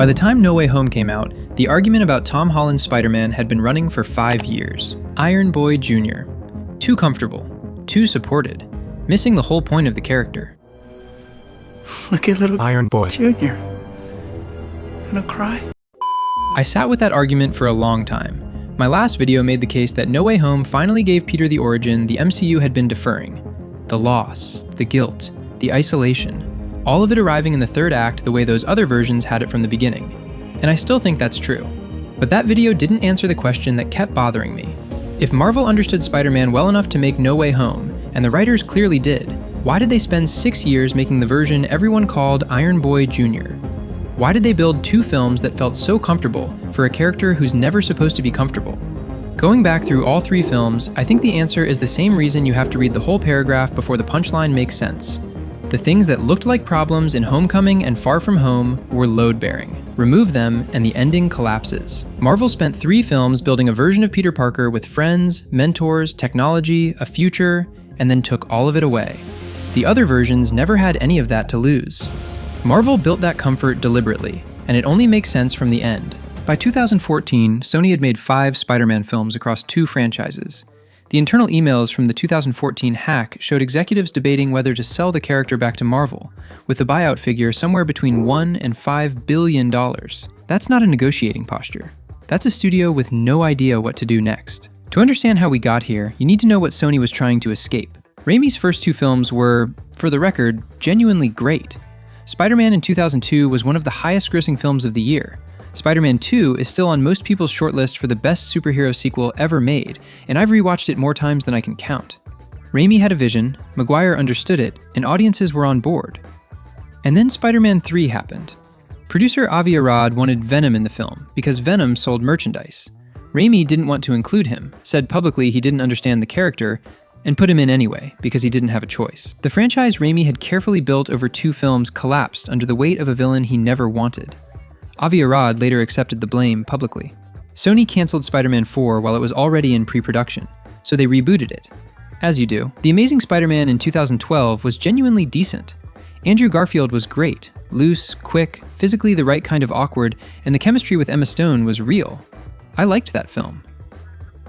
By the time No Way Home came out, the argument about Tom Holland's Spider-Man had been running for 5 years. Iron Boy Jr. Too comfortable, too supported, missing the whole point of the character. Look at little Iron Boy Jr. Gonna cry? I sat with that argument for a long time. My last video made the case that No Way Home finally gave Peter the origin the MCU had been deferring. The loss, the guilt, the isolation, all of it arriving in the third act the way those other versions had it from the beginning. And I still think that's true. But that video didn't answer the question that kept bothering me. If Marvel understood Spider-Man well enough to make No Way Home, and the writers clearly did, why did they spend 6 years making the version everyone called Iron Boy Jr.? Why did they build 2 films that felt so comfortable for a character who's never supposed to be comfortable? Going back through all 3 films, I think the answer is the same reason you have to read the whole paragraph before the punchline makes sense. The things that looked like problems in Homecoming and Far From Home were load-bearing. Remove them, and the ending collapses. Marvel spent 3 films building a version of Peter Parker with friends, mentors, technology, a future, and then took all of it away. The other versions never had any of that to lose. Marvel built that comfort deliberately, and it only makes sense from the end. By 2014, Sony had made 5 Spider-Man films across 2 franchises. The internal emails from the 2014 hack showed executives debating whether to sell the character back to Marvel, with the buyout figure somewhere between $1 and $5 billion. That's not a negotiating posture. That's a studio with no idea what to do next. To understand how we got here, you need to know what Sony was trying to escape. Raimi's first 2 films were, for the record, genuinely great. Spider-Man in 2002 was one of the highest-grossing films of the year. Spider-Man 2 is still on most people's shortlist for the best superhero sequel ever made, and I've rewatched it more times than I can count. Raimi had a vision, Maguire understood it, and audiences were on board. And then Spider-Man 3 happened. Producer Avi Arad wanted Venom in the film because Venom sold merchandise. Raimi didn't want to include him, said publicly he didn't understand the character, and put him in anyway because he didn't have a choice. The franchise Raimi had carefully built over 2 films collapsed under the weight of a villain he never wanted. Avi Arad later accepted the blame publicly. Sony canceled Spider-Man 4 while it was already in pre-production, so they rebooted it. As you do. The Amazing Spider-Man in 2012 was genuinely decent. Andrew Garfield was great, loose, quick, physically the right kind of awkward, and the chemistry with Emma Stone was real. I liked that film.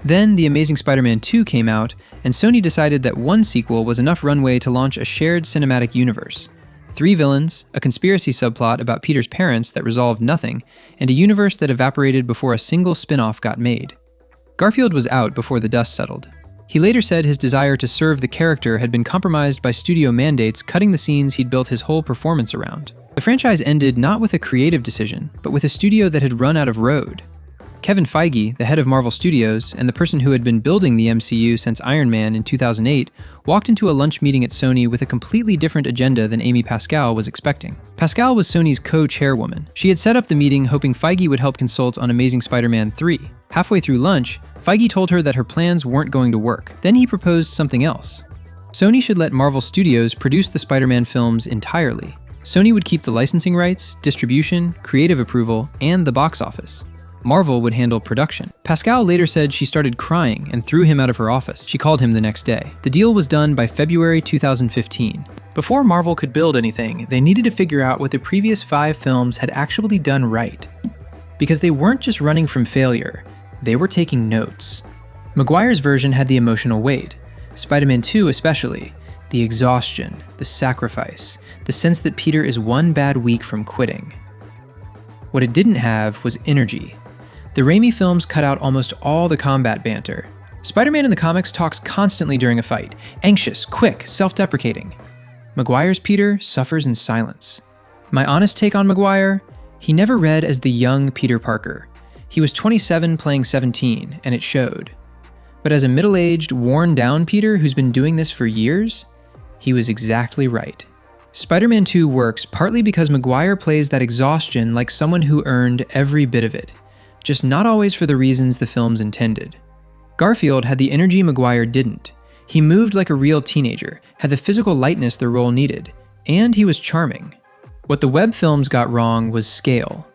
Then The Amazing Spider-Man 2 came out, and Sony decided that one sequel was enough runway to launch a shared cinematic universe. 3 villains, a conspiracy subplot about Peter's parents that resolved nothing, and a universe that evaporated before a single spin-off got made. Garfield was out before the dust settled. He later said his desire to serve the character had been compromised by studio mandates cutting the scenes he'd built his whole performance around. The franchise ended not with a creative decision, but with a studio that had run out of road. Kevin Feige, the head of Marvel Studios, and the person who had been building the MCU since Iron Man in 2008, walked into a lunch meeting at Sony with a completely different agenda than Amy Pascal was expecting. Pascal was Sony's co-chairwoman. She had set up the meeting hoping Feige would help consult on Amazing Spider-Man 3. Halfway through lunch, Feige told her that her plans weren't going to work. Then he proposed something else. Sony should let Marvel Studios produce the Spider-Man films entirely. Sony would keep the licensing rights, distribution, creative approval, and the box office. Marvel would handle production. Pascal later said she started crying and threw him out of her office. She called him the next day. The deal was done by February 2015. Before Marvel could build anything, they needed to figure out what the previous 5 films had actually done right. Because they weren't just running from failure, they were taking notes. Maguire's version had the emotional weight. Spider-Man 2 especially. The exhaustion, the sacrifice, the sense that Peter is one bad week from quitting. What it didn't have was energy. The Raimi films cut out almost all the combat banter. Spider-Man in the comics talks constantly during a fight, anxious, quick, self-deprecating. Maguire's Peter suffers in silence. My honest take on Maguire? He never read as the young Peter Parker. He was 27 playing 17, and it showed. But as a middle-aged, worn-down Peter who's been doing this for years, he was exactly right. Spider-Man 2 works partly because Maguire plays that exhaustion like someone who earned every bit of it, just not always for the reasons the films intended. Garfield had the energy Maguire didn't. He moved like a real teenager, had the physical lightness the role needed, and he was charming. What the web films got wrong was scale.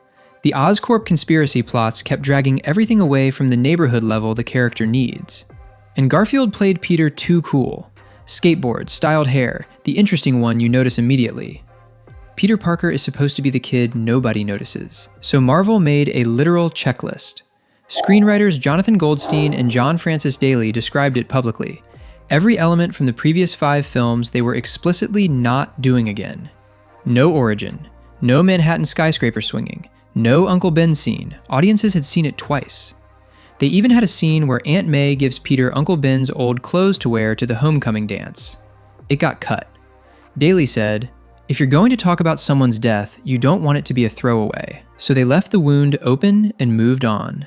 The Oscorp conspiracy plots kept dragging everything away from the neighborhood level the character needs. And Garfield played Peter too cool. Skateboard, styled hair, the interesting one you notice immediately. Peter Parker is supposed to be the kid nobody notices, so Marvel made a literal checklist. Screenwriters Jonathan Goldstein and John Francis Daley described it publicly. Every element from the previous 5 films they were explicitly not doing again. No origin, no Manhattan skyscraper swinging, no Uncle Ben scene. Audiences had seen it twice. They even had a scene where Aunt May gives Peter Uncle Ben's old clothes to wear to the homecoming dance. It got cut. Daley said, "If you're going to talk about someone's death, you don't want it to be a throwaway." So they left the wound open and moved on.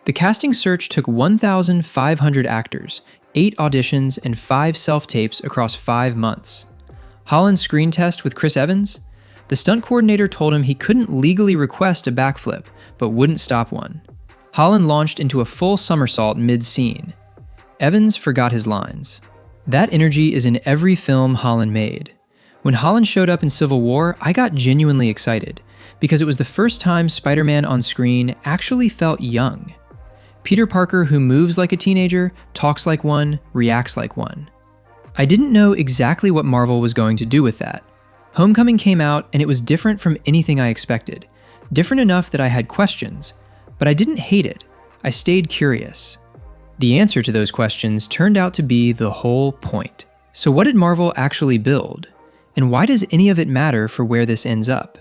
The casting search took 1,500 actors, 8 auditions, and 5 self-tapes across 5 months. Holland's screen test with Chris Evans? The stunt coordinator told him he couldn't legally request a backflip, but wouldn't stop one. Holland launched into a full somersault mid-scene. Evans forgot his lines. That energy is in every film Holland made. When Holland showed up in Civil War, I got genuinely excited, because it was the first time Spider-Man on screen actually felt young. Peter Parker who moves like a teenager, talks like one, reacts like one. I didn't know exactly what Marvel was going to do with that. Homecoming came out and it was different from anything I expected. Different enough that I had questions, but I didn't hate it. I stayed curious. The answer to those questions turned out to be the whole point. So what did Marvel actually build? And why does any of it matter for where this ends up?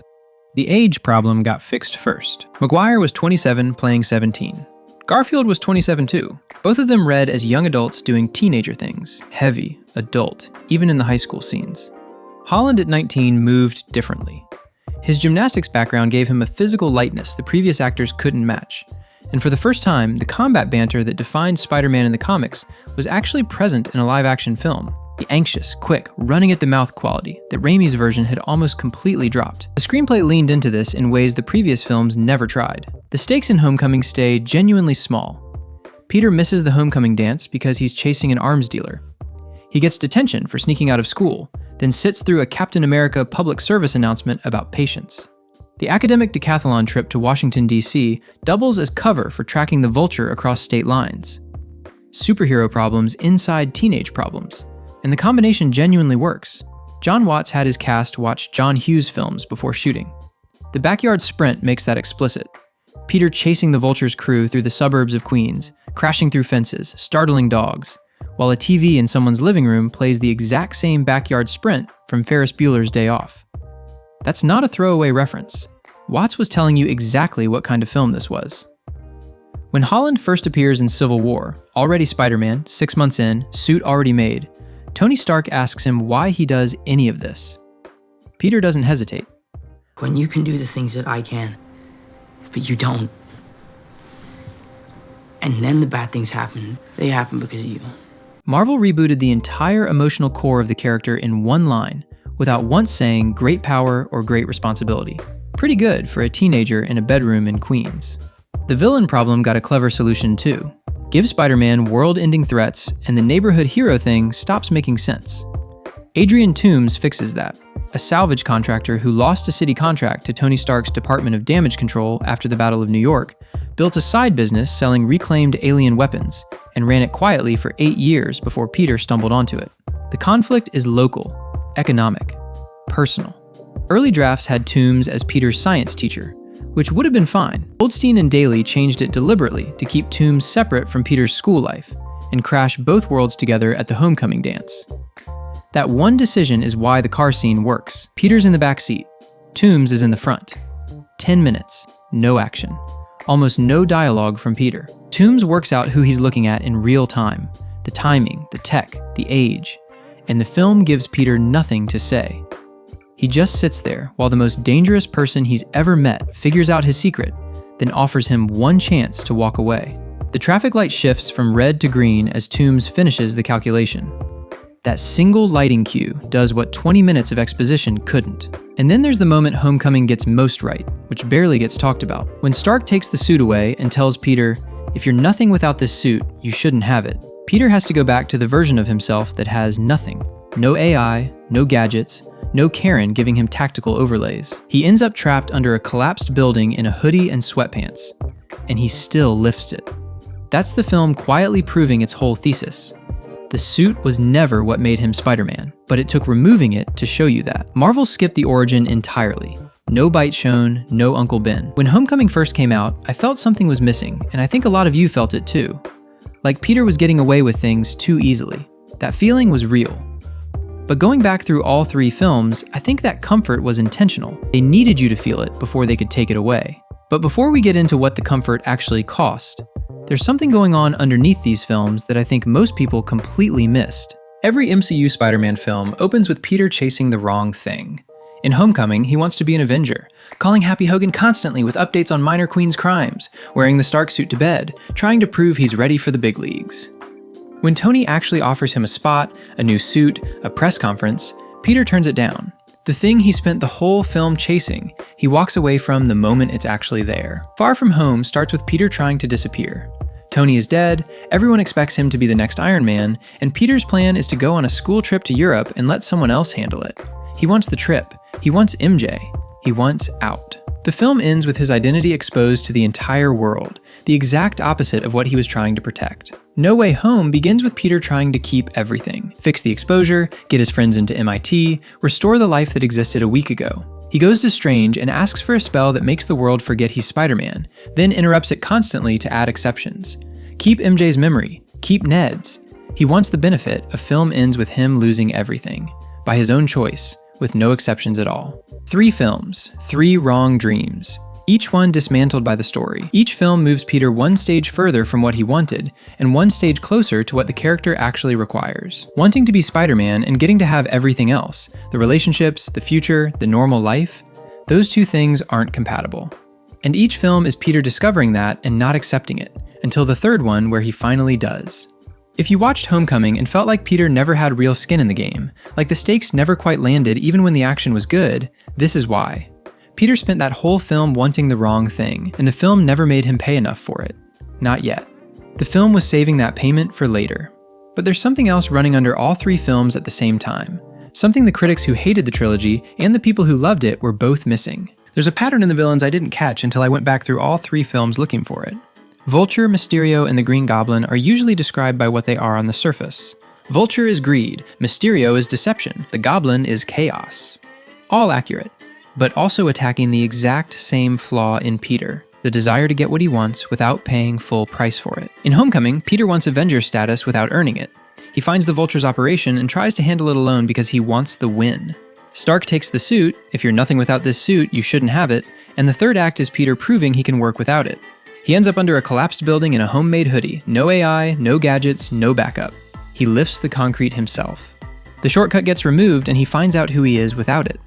The age problem got fixed first. Maguire was 27 playing 17. Garfield was 27 too. Both of them read as young adults doing teenager things, heavy, adult, even in the high school scenes. Holland at 19 moved differently. His gymnastics background gave him a physical lightness the previous actors couldn't match. And for the first time, the combat banter that defined Spider-Man in the comics was actually present in a live-action film. The anxious, quick, running-at-the-mouth quality that Raimi's version had almost completely dropped. The screenplay leaned into this in ways the previous films never tried. The stakes in Homecoming stay genuinely small. Peter misses the homecoming dance because he's chasing an arms dealer. He gets detention for sneaking out of school, then sits through a Captain America public service announcement about patience. The academic decathlon trip to Washington, D.C. doubles as cover for tracking the Vulture across state lines. Superhero problems inside teenage problems. And the combination genuinely works. John Watts had his cast watch John Hughes films before shooting. The backyard sprint makes that explicit. Peter chasing the Vulture's crew through the suburbs of Queens, crashing through fences, startling dogs, while a TV in someone's living room plays the exact same backyard sprint from Ferris Bueller's Day Off. That's not a throwaway reference. Watts was telling you exactly what kind of film this was. When Holland first appears in Civil War, already Spider-Man, 6 months in, suit already made, Tony Stark asks him why he does any of this. Peter doesn't hesitate. When you can do the things that I can, but you don't. And then the bad things happen. They happen because of you. Marvel rebooted the entire emotional core of the character in one line, without once saying great power or great responsibility. Pretty good for a teenager in a bedroom in Queens. The villain problem got a clever solution too. Give Spider-Man world-ending threats, and the neighborhood hero thing stops making sense. Adrian Toomes fixes that, a salvage contractor who lost a city contract to Tony Stark's Department of Damage Control after the Battle of New York, built a side business selling reclaimed alien weapons, and ran it quietly for 8 years before Peter stumbled onto it. The conflict is local, economic, personal. Early drafts had Toomes as Peter's science teacher, which would have been fine. Goldstein and Daley changed it deliberately to keep Toomes separate from Peter's school life, and crash both worlds together at the homecoming dance. That one decision is why the car scene works. Peter's in the back seat. Toomes is in the front. 10 minutes, no action. Almost no dialogue from Peter. Toomes works out who he's looking at in real time. The timing, the tech, the age. And the film gives Peter nothing to say. He just sits there while the most dangerous person he's ever met figures out his secret, then offers him one chance to walk away. The traffic light shifts from red to green as Toomes finishes the calculation. That single lighting cue does what 20 minutes of exposition couldn't. And then there's the moment Homecoming gets most right, which barely gets talked about. When Stark takes the suit away and tells Peter, "If you're nothing without this suit, you shouldn't have it." Peter has to go back to the version of himself that has nothing. No AI, no gadgets, no Karen giving him tactical overlays. He ends up trapped under a collapsed building in a hoodie and sweatpants, and he still lifts it. That's the film quietly proving its whole thesis. The suit was never what made him Spider-Man, but it took removing it to show you that. Marvel skipped the origin entirely. No bite shown, no Uncle Ben. When Homecoming first came out, I felt something was missing, and I think a lot of you felt it too. Like Peter was getting away with things too easily. That feeling was real. But going back through all 3 films, I think that comfort was intentional. They needed you to feel it before they could take it away. But before we get into what the comfort actually cost, there's something going on underneath these films that I think most people completely missed. Every MCU Spider-Man film opens with Peter chasing the wrong thing. In Homecoming, he wants to be an Avenger, calling Happy Hogan constantly with updates on Minor Queen's crimes, wearing the Stark suit to bed, trying to prove he's ready for the big leagues. When Tony actually offers him a spot, a new suit, a press conference, Peter turns it down. The thing he spent the whole film chasing, he walks away from the moment it's actually there. Far From Home starts with Peter trying to disappear. Tony is dead, everyone expects him to be the next Iron Man, and Peter's plan is to go on a school trip to Europe and let someone else handle it. He wants the trip. He wants MJ. He wants out. The film ends with his identity exposed to the entire world, the exact opposite of what he was trying to protect. No Way Home begins with Peter trying to keep everything, fix the exposure, get his friends into MIT, restore the life that existed a week ago. He goes to Strange and asks for a spell that makes the world forget he's Spider-Man, then interrupts it constantly to add exceptions. Keep MJ's memory, keep Ned's. He wants the benefit. A film ends with him losing everything, by his own choice, with no exceptions at all. 3 films, 3 wrong dreams. Each one dismantled by the story. Each film moves Peter one stage further from what he wanted, and one stage closer to what the character actually requires. Wanting to be Spider-Man and getting to have everything else, the relationships, the future, the normal life, those 2 things aren't compatible. And each film is Peter discovering that and not accepting it, until the 3rd one where he finally does. If you watched Homecoming and felt like Peter never had real skin in the game, like the stakes never quite landed even when the action was good, this is why. Peter spent that whole film wanting the wrong thing, and the film never made him pay enough for it. Not yet. The film was saving that payment for later. But there's something else running under all 3 films at the same time. Something the critics who hated the trilogy and the people who loved it were both missing. There's a pattern in the villains I didn't catch until I went back through all 3 films looking for it. Vulture, Mysterio, and the Green Goblin are usually described by what they are on the surface. Vulture is greed, Mysterio is deception, the Goblin is chaos. All accurate, but also attacking the exact same flaw in Peter, the desire to get what he wants without paying full price for it. In Homecoming, Peter wants Avenger status without earning it. He finds the Vulture's operation and tries to handle it alone because he wants the win. Stark takes the suit, if you're nothing without this suit, you shouldn't have it, and the 3rd act is Peter proving he can work without it. He ends up under a collapsed building in a homemade hoodie, no AI, no gadgets, no backup. He lifts the concrete himself. The shortcut gets removed and he finds out who he is without it.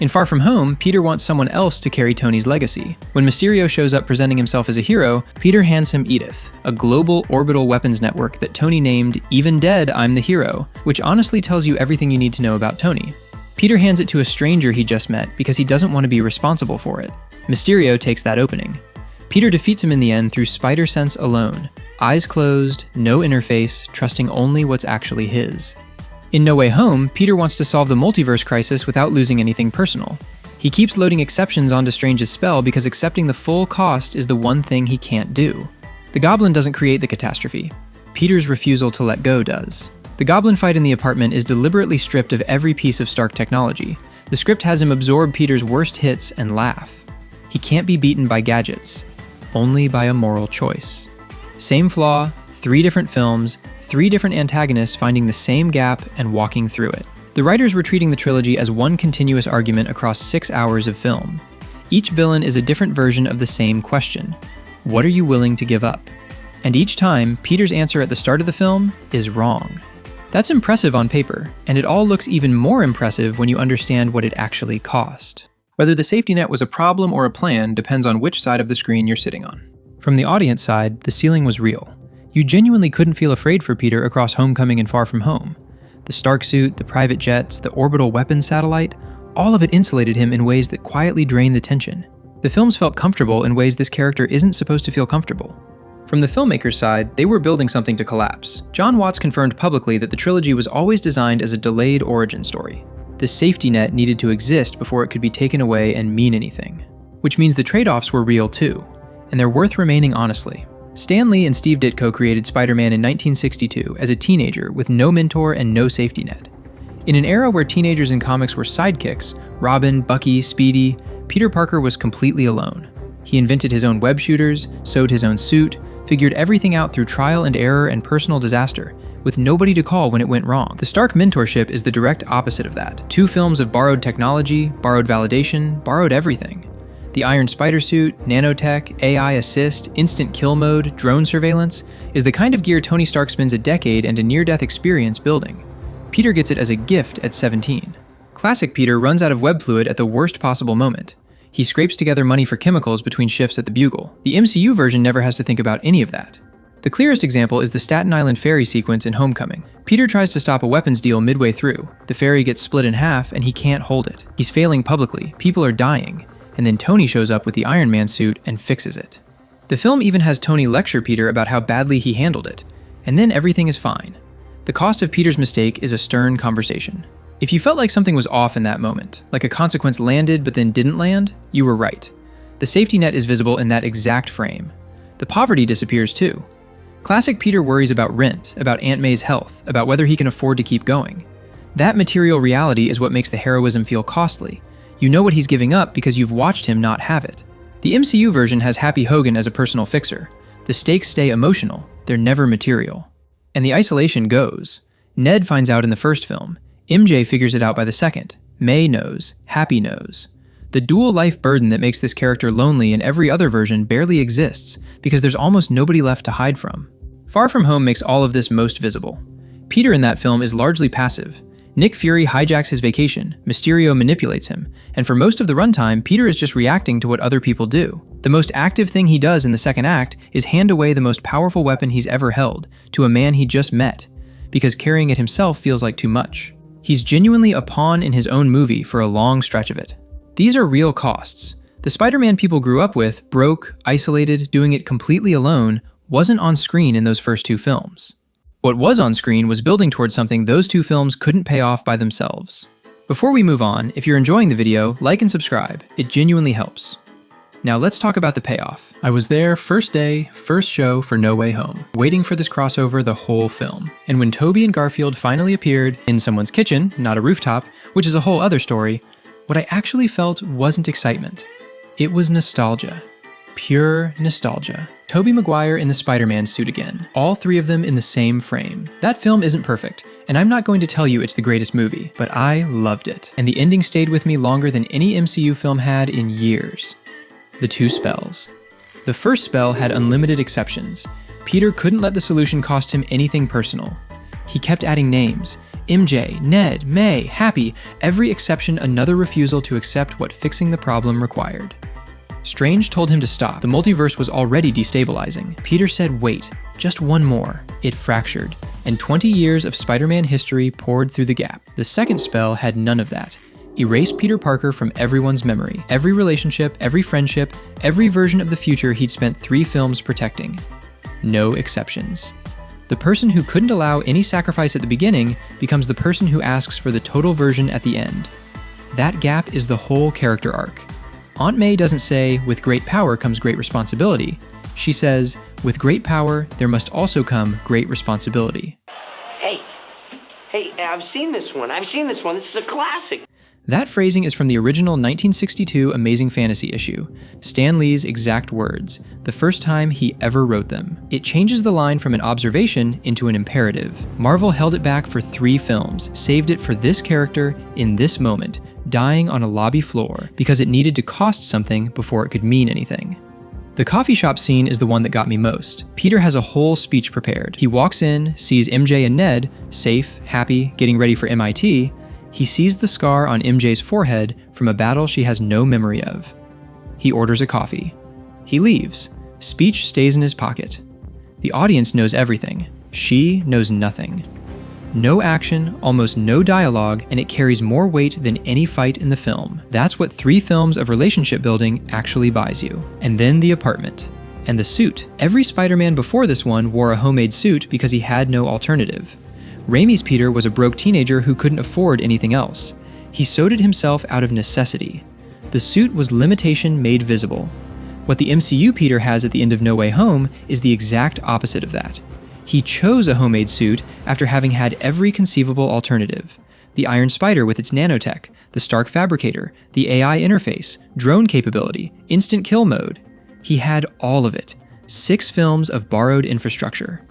In Far From Home, Peter wants someone else to carry Tony's legacy. When Mysterio shows up presenting himself as a hero, Peter hands him Edith, a global orbital weapons network that Tony named Even Dead, I'm the Hero, which honestly tells you everything you need to know about Tony. Peter hands it to a stranger he just met because he doesn't want to be responsible for it. Mysterio takes that opening. Peter defeats him in the end through spider sense alone. Eyes closed, no interface, trusting only what's actually his. In No Way Home, Peter wants to solve the multiverse crisis without losing anything personal. He keeps loading exceptions onto Strange's spell because accepting the full cost is the one thing he can't do. The Goblin doesn't create the catastrophe. Peter's refusal to let go does. The Goblin fight in the apartment is deliberately stripped of every piece of Stark technology. The script has him absorb Peter's worst hits and laugh. He can't be beaten by gadgets, only by a moral choice. Same flaw, 3 different films, 3 different antagonists finding the same gap and walking through it. The writers were treating the trilogy as one continuous argument across 6 hours of film. Each villain is a different version of the same question. What are you willing to give up? And each time, Peter's answer at the start of the film is wrong. That's impressive on paper, and it all looks even more impressive when you understand what it actually cost. Whether the safety net was a problem or a plan depends on which side of the screen you're sitting on. From the audience side, the ceiling was real. You genuinely couldn't feel afraid for Peter across Homecoming and Far From Home. The Stark suit, the private jets, the orbital weapons satellite, all of it insulated him in ways that quietly drained the tension. The films felt comfortable in ways this character isn't supposed to feel comfortable. From the filmmakers' side, they were building something to collapse. John Watts confirmed publicly that the trilogy was always designed as a delayed origin story. The safety net needed to exist before it could be taken away and mean anything. Which means the trade-offs were real too, and they're worth remaining honestly. Stan Lee and Steve Ditko created Spider-Man in 1962 as a teenager with no mentor and no safety net. In an era where teenagers in comics were sidekicks, Robin, Bucky, Speedy, Peter Parker was completely alone. He invented his own web shooters, sewed his own suit, figured everything out through trial and error and personal disaster, with nobody to call when it went wrong. The Stark mentorship is the direct opposite of that. 2 films of borrowed technology, borrowed validation, borrowed everything. The Iron Spider suit, nanotech, AI assist, instant kill mode, drone surveillance is the kind of gear Tony Stark spends a decade and a near-death experience building. Peter gets it as a gift at 17. Classic Peter runs out of web fluid at the worst possible moment. He scrapes together money for chemicals between shifts at the Bugle. The MCU version never has to think about any of that. The clearest example is the Staten Island ferry sequence in Homecoming. Peter tries to stop a weapons deal midway through. The ferry gets split in half and he can't hold it. He's failing publicly, people are dying, and then Tony shows up with the Iron Man suit and fixes it. The film even has Tony lecture Peter about how badly he handled it, and then everything is fine. The cost of Peter's mistake is a stern conversation. If you felt like something was off in that moment, like a consequence landed but then didn't land, you were right. The safety net is visible in that exact frame. The poverty disappears too. Classic Peter worries about rent, about Aunt May's health, about whether he can afford to keep going. That material reality is what makes the heroism feel costly. You know what he's giving up because you've watched him not have it. The MCU version has Happy Hogan as a personal fixer. The stakes stay emotional, they're never material. And the isolation goes. Ned finds out in the first film. MJ figures it out by the second. May knows. Happy knows. The dual life burden that makes this character lonely in every other version barely exists because there's almost nobody left to hide from. Far From Home makes all of this most visible. Peter in that film is largely passive. Nick Fury hijacks his vacation, Mysterio manipulates him, and for most of the runtime, Peter is just reacting to what other people do. The most active thing he does in the second act is hand away the most powerful weapon he's ever held to a man he just met, because carrying it himself feels like too much. He's genuinely a pawn in his own movie for a long stretch of it. These are real costs. The Spider-Man people grew up with, broke, isolated, doing it completely alone, wasn't on screen in those first 2 films. What was on screen was building towards something those 2 films couldn't pay off by themselves. Before we move on, if you're enjoying the video, like and subscribe. It genuinely helps. Now let's talk about the payoff. I was there first day, first show for No Way Home, waiting for this crossover the whole film. And when Tobey and Garfield finally appeared in someone's kitchen, not a rooftop, which is a whole other story, what I actually felt wasn't excitement. It was nostalgia. Pure nostalgia. Tobey Maguire in the Spider-Man suit again. All 3 of them in the same frame. That film isn't perfect, and I'm not going to tell you it's the greatest movie, but I loved it. And the ending stayed with me longer than any MCU film had in years. The 2 spells. The first spell had unlimited exceptions. Peter couldn't let the solution cost him anything personal. He kept adding names. MJ, Ned, May, Happy, every exception another refusal to accept what fixing the problem required. Strange told him to stop. The multiverse was already destabilizing. Peter said, wait, just one more. It fractured, and 20 years of Spider-Man history poured through the gap. The second spell had none of that. Erased Peter Parker from everyone's memory. Every relationship, every friendship, every version of the future he'd spent 3 films protecting. No exceptions. The person who couldn't allow any sacrifice at the beginning becomes the person who asks for the total version at the end. That gap is the whole character arc. Aunt May doesn't say, with great power comes great responsibility. She says, with great power, there must also come great responsibility. Hey, I've seen this one. This is a classic. That phrasing is from the original 1962 Amazing Fantasy issue, Stan Lee's exact words, the first time he ever wrote them. It changes the line from an observation into an imperative. Marvel held it back for 3 films, saved it for this character in this moment, dying on a lobby floor because it needed to cost something before it could mean anything. The coffee shop scene is the one that got me most. Peter has a whole speech prepared. He walks in, sees MJ and Ned, safe, happy, getting ready for MIT. He sees the scar on MJ's forehead from a battle she has no memory of. He orders a coffee. He leaves. Speech stays in his pocket. The audience knows everything. She knows nothing. No action, almost no dialogue, and it carries more weight than any fight in the film. That's what 3 films of relationship building actually buys you. And then the apartment. And the suit. Every Spider-Man before this one wore a homemade suit because he had no alternative. Raimi's Peter was a broke teenager who couldn't afford anything else. He sewed it himself out of necessity. The suit was limitation made visible. What the MCU Peter has at the end of No Way Home is the exact opposite of that. He chose a homemade suit after having had every conceivable alternative. The Iron Spider with its nanotech, the Stark Fabricator, the AI interface, drone capability, instant kill mode. He had all of it. 6 films of borrowed infrastructure.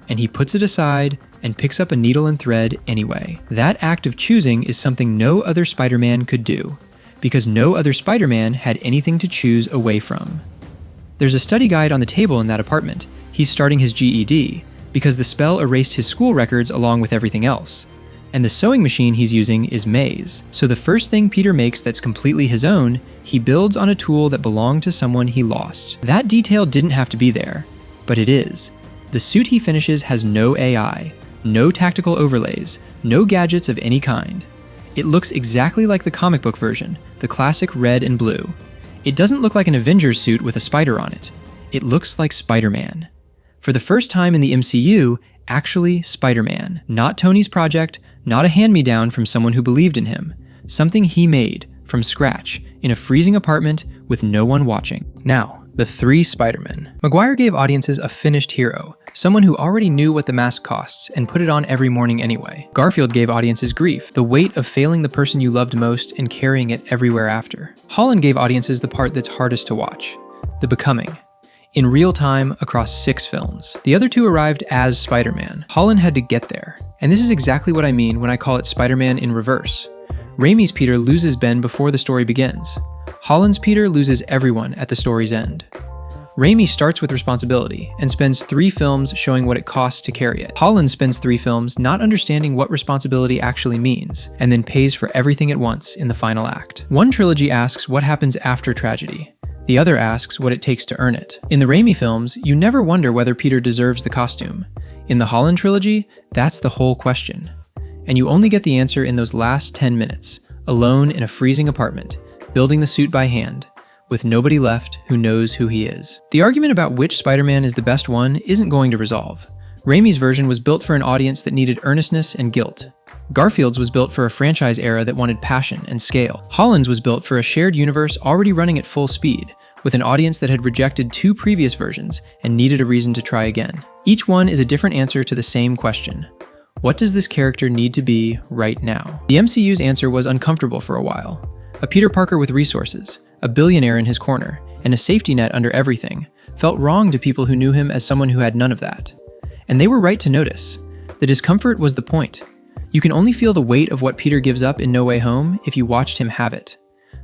And he puts it aside and picks up a needle and thread anyway. That act of choosing is something no other Spider-Man could do, because no other Spider-Man had anything to choose away from. There's a study guide on the table in that apartment. He's starting his GED, because the spell erased his school records along with everything else. And the sewing machine he's using is May's. So the first thing Peter makes that's completely his own, he builds on a tool that belonged to someone he lost. That detail didn't have to be there, but it is. The suit he finishes has no AI, no tactical overlays, no gadgets of any kind. It looks exactly like the comic book version, the classic red and blue. It doesn't look like an Avengers suit with a spider on it. It looks like Spider-Man. For the first time in the MCU, actually Spider-Man. Not Tony's project, not a hand-me-down from someone who believed in him. Something he made, from scratch, in a freezing apartment with no one watching. Now, the 3 Spider-Men. Maguire gave audiences a finished hero, someone who already knew what the mask costs and put it on every morning anyway. Garfield gave audiences grief, the weight of failing the person you loved most and carrying it everywhere after. Holland gave audiences the part that's hardest to watch, the becoming. In real time, across 6 films. The other 2 arrived as Spider-Man. Holland had to get there. And this is exactly what I mean when I call it Spider-Man in reverse. Raimi's Peter loses Ben before the story begins. Holland's Peter loses everyone at the story's end. Raimi starts with responsibility and spends 3 films showing what it costs to carry it. Holland spends 3 films not understanding what responsibility actually means, and then pays for everything at once in the final act. One trilogy asks what happens after tragedy. The other asks what it takes to earn it. In the Raimi films, you never wonder whether Peter deserves the costume. In the Holland trilogy, that's the whole question. And you only get the answer in those last 10 minutes, alone in a freezing apartment, building the suit by hand, with nobody left who knows who he is. The argument about which Spider-Man is the best one isn't going to resolve. Raimi's version was built for an audience that needed earnestness and guilt. Garfield's was built for a franchise era that wanted passion and scale. Holland's was built for a shared universe already running at full speed, with an audience that had rejected 2 previous versions and needed a reason to try again. Each one is a different answer to the same question. What does this character need to be right now? The MCU's answer was uncomfortable for a while. A Peter Parker with resources, a billionaire in his corner, and a safety net under everything felt wrong to people who knew him as someone who had none of that. And they were right to notice. The discomfort was the point. You can only feel the weight of what Peter gives up in No Way Home if you watched him have it.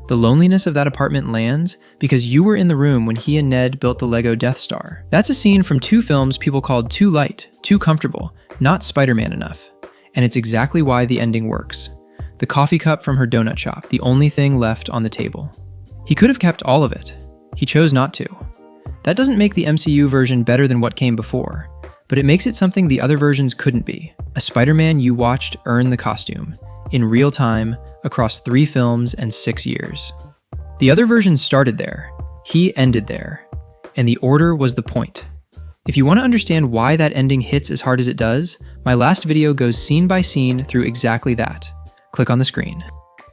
The loneliness of that apartment lands because you were in the room when he and Ned built the Lego Death Star. That's a scene from 2 films people called too light, too comfortable, not Spider-Man enough. And it's exactly why the ending works. The coffee cup from her donut shop, the only thing left on the table. He could have kept all of it. He chose not to. That doesn't make the MCU version better than what came before, but it makes it something the other versions couldn't be. A Spider-Man you watched earn the costume, in real time, across 3 films and 6 years. The other versions started there, he ended there, and the order was the point. If you want to understand why that ending hits as hard as it does, my last video goes scene by scene through exactly that. Click on the screen.